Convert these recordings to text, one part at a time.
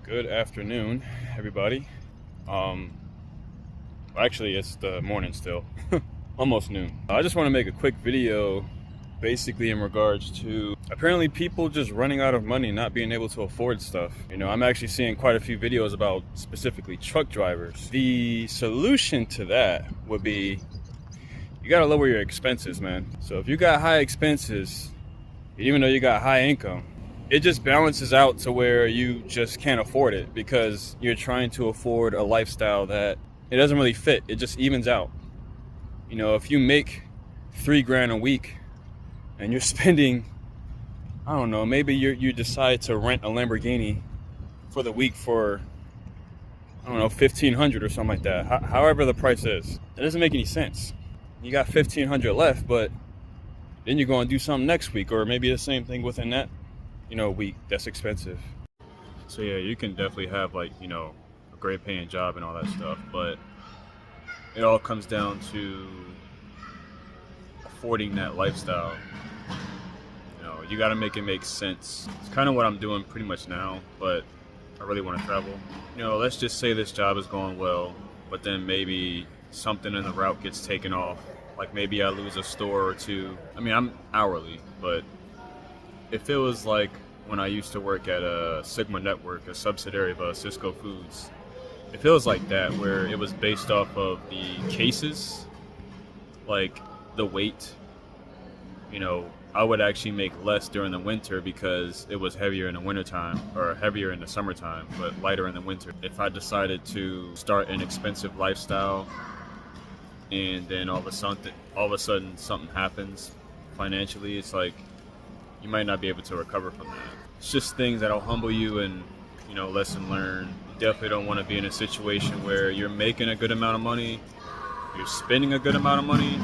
Good afternoon, everybody. Um, Actually, it's the morning still, almost noon. I just want to make a quick video, basically in regards to apparently people just running out of money, not being able to afford stuff. I'm actually seeing quite a few videos about specifically truck drivers. The solution to that would be you got to lower your expenses, man. So if you got high expenses, even though you got high income, it just balances out to where you just can't afford it because you're trying to afford a lifestyle that it doesn't really fit. It just evens out. If you make $3 grand a week and you're spending, I don't know, maybe you decide to rent a Lamborghini for the week for, I don't know, 1,500 or something like that. However the price is, it doesn't make any sense. You got 1,500 left, but then you're going to do something next week, or maybe the same thing within that week that's expensive. So yeah, you can definitely have a great paying job and all that stuff, but it all comes down to affording that lifestyle. You got to make it make sense. It's kind of what I'm doing pretty much now, but I really want to travel. Let's just say this job is going well, but then maybe something in the route gets taken off. Like maybe I lose a store or two. I mean, I'm hourly, but if it was like when I used to work at a Sigma Network, a subsidiary of Cisco Foods, if it was like that, where it was based off of the cases, like the weight, I would actually make less during the winter because it was heavier in the wintertime, or heavier in the summertime, but lighter in the winter. If I decided to start an expensive lifestyle and then all of a sudden something happens financially, it's like you might not be able to recover from that. It's just things that'll humble you and, lesson learned. You definitely don't want to be in a situation where you're making a good amount of money, you're spending a good amount of money,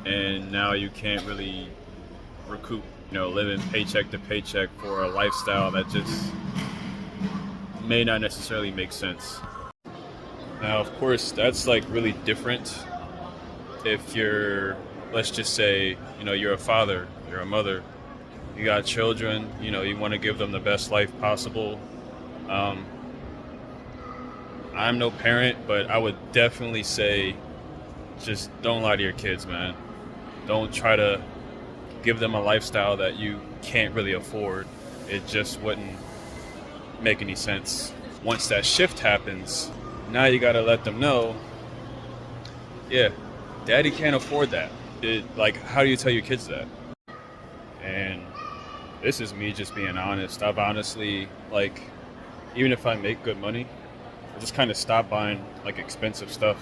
and now you can't really recoup, living paycheck to paycheck for a lifestyle that just may not necessarily make sense. Now, of course, that's really different if you're, let's just say, you're a father, you're a mother, you got children, you want to give them the best life possible. I'm no parent, but I would definitely say just don't lie to your kids, man. Don't try to give them a lifestyle that you can't really afford. It just wouldn't make any sense. Once that shift happens, now you got to let them know, yeah, daddy can't afford that. How do you tell your kids that? And this is me just being honest. I've honestly, even if I make good money, I just kind of stop buying expensive stuff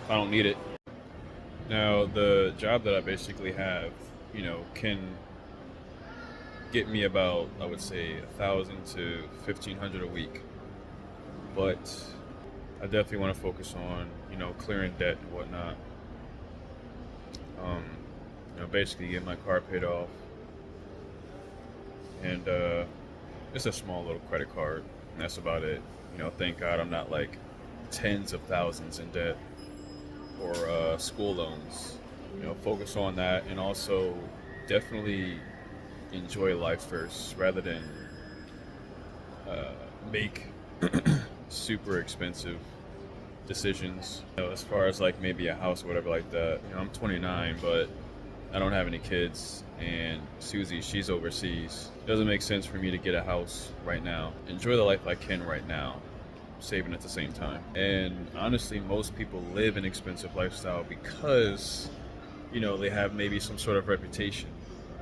if I don't need it. Now, the job that I basically have, can get me about, I would say, 1,000 to 1,500 a week. But I definitely want to focus on, clearing debt and whatnot. Basically get my car paid off. And it's a small little credit card, and that's about it. Thank God I'm not tens of thousands in debt or school loans. Focus on that, and also definitely enjoy life first rather than make super expensive decisions. As far as maybe a house or whatever like that. I'm 29, but I don't have any kids, and Susie, she's overseas. It doesn't make sense for me to get a house right now. Enjoy the life I can right now, saving at the same time. And honestly, most people live an expensive lifestyle because, they have maybe some sort of reputation.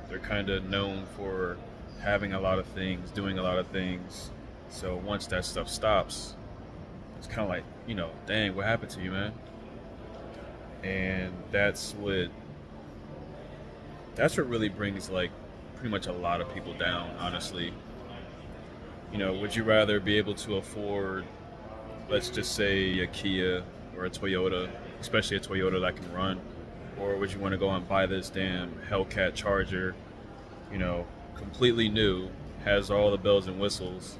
They're kind of known for having a lot of things, doing a lot of things. So once that stuff stops, it's kind of dang, what happened to you, man? And that's what really brings pretty much a lot of people down, honestly. Would you rather be able to afford, let's just say, a Kia or a Toyota, especially a Toyota that can run, or would you want to go and buy this damn Hellcat Charger, completely new, has all the bells and whistles,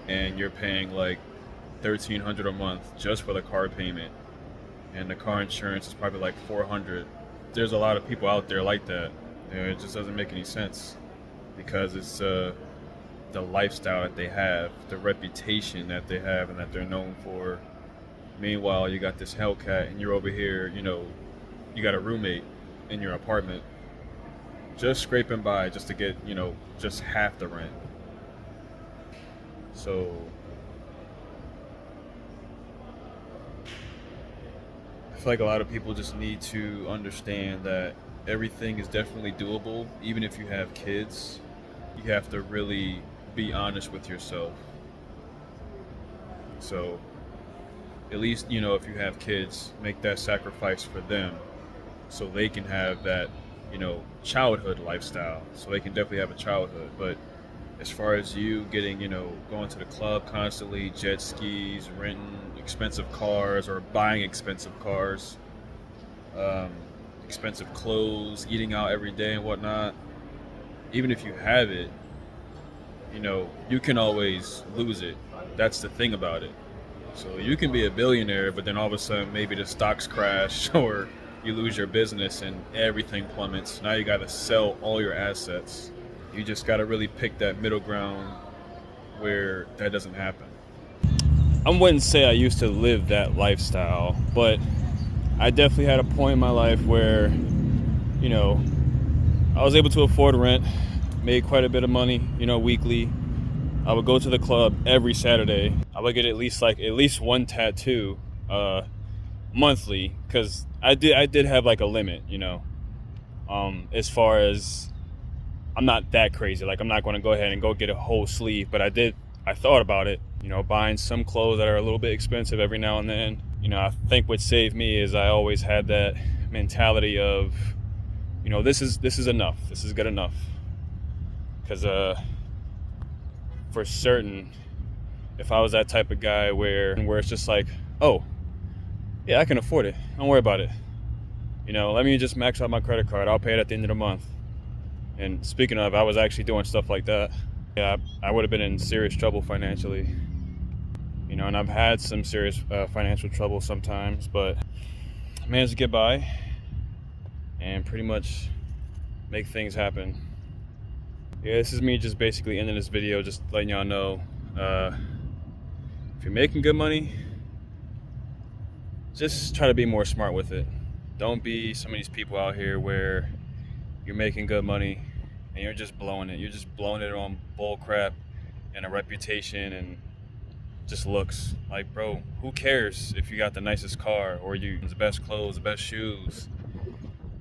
and you're paying $1,300 a month just for the car payment, and the car insurance is probably $400. There's a lot of people out there like that. It just doesn't make any sense because it's the lifestyle that they have, the reputation that they have and that they're known for. Meanwhile, you got this Hellcat and you're over here, you got a roommate in your apartment just scraping by just to get, just half the rent. So I feel like a lot of people just need to understand that everything is definitely doable, even if you have kids. You have to really be honest with yourself. So at least, if you have kids, make that sacrifice for them so they can have that, childhood lifestyle. So they can definitely have a childhood. But as far as you getting, going to the club constantly, jet skis, renting expensive cars or buying expensive cars, expensive clothes, eating out every day and whatnot, even if you have it, you can always lose it. That's the thing about it. So you can be a billionaire, but then all of a sudden maybe the stocks crash or you lose your business and everything plummets. Now you got to sell all your assets. You just got to really pick that middle ground where that doesn't happen. I wouldn't say I used to live that lifestyle, but I definitely had a point in my life where, I was able to afford rent, made quite a bit of money, weekly. I would go to the club every Saturday. I would get at least one tattoo monthly, because I did have like a limit, as far as I'm not that crazy. Like, I'm not going to go ahead and go get a whole sleeve, but I thought about it, buying some clothes that are a little bit expensive every now and then. I think what saved me is I always had that mentality of, this is enough. This is good enough. Because for certain, if I was that type of guy where it's just like, oh, yeah, I can afford it. Don't worry about it. Let me just max out my credit card. I'll pay it at the end of the month. And speaking of, I was actually doing stuff like that. Yeah, I would have been in serious trouble financially. And I've had some serious financial trouble sometimes, but I managed to get by and pretty much make things happen. Yeah, this is me just basically ending this video, just letting y'all know, if you're making good money, just try to be more smart with it. Don't be some of these people out here where you're making good money and you're just blowing it. You're just blowing it on bull crap and a reputation and just looks. Like, bro, who cares if you got the nicest car or the best clothes, the best shoes,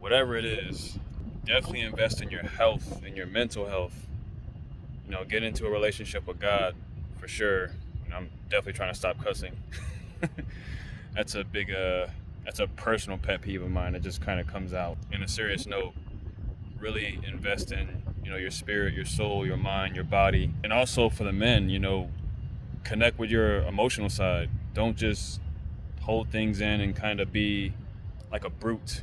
whatever it is. Definitely invest in your health and your mental health. Get into a relationship with God for sure. I'm definitely trying to stop cussing. That's a personal pet peeve of mine. It just kind of comes out. In a serious note, really invest in, your spirit, your soul, your mind, your body. And also for the men, connect with your emotional side. Don't just hold things in and kind of be like a brute.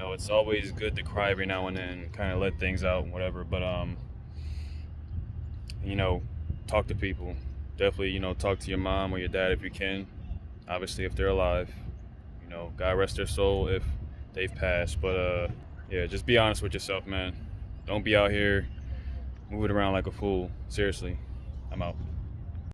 It's always good to cry every now and then, kind of let things out and whatever. But, talk to people. Definitely, talk to your mom or your dad if you can. Obviously, if they're alive. God rest their soul if they've passed. But, yeah, just be honest with yourself, man. Don't be out here moving around like a fool. Seriously, I'm out.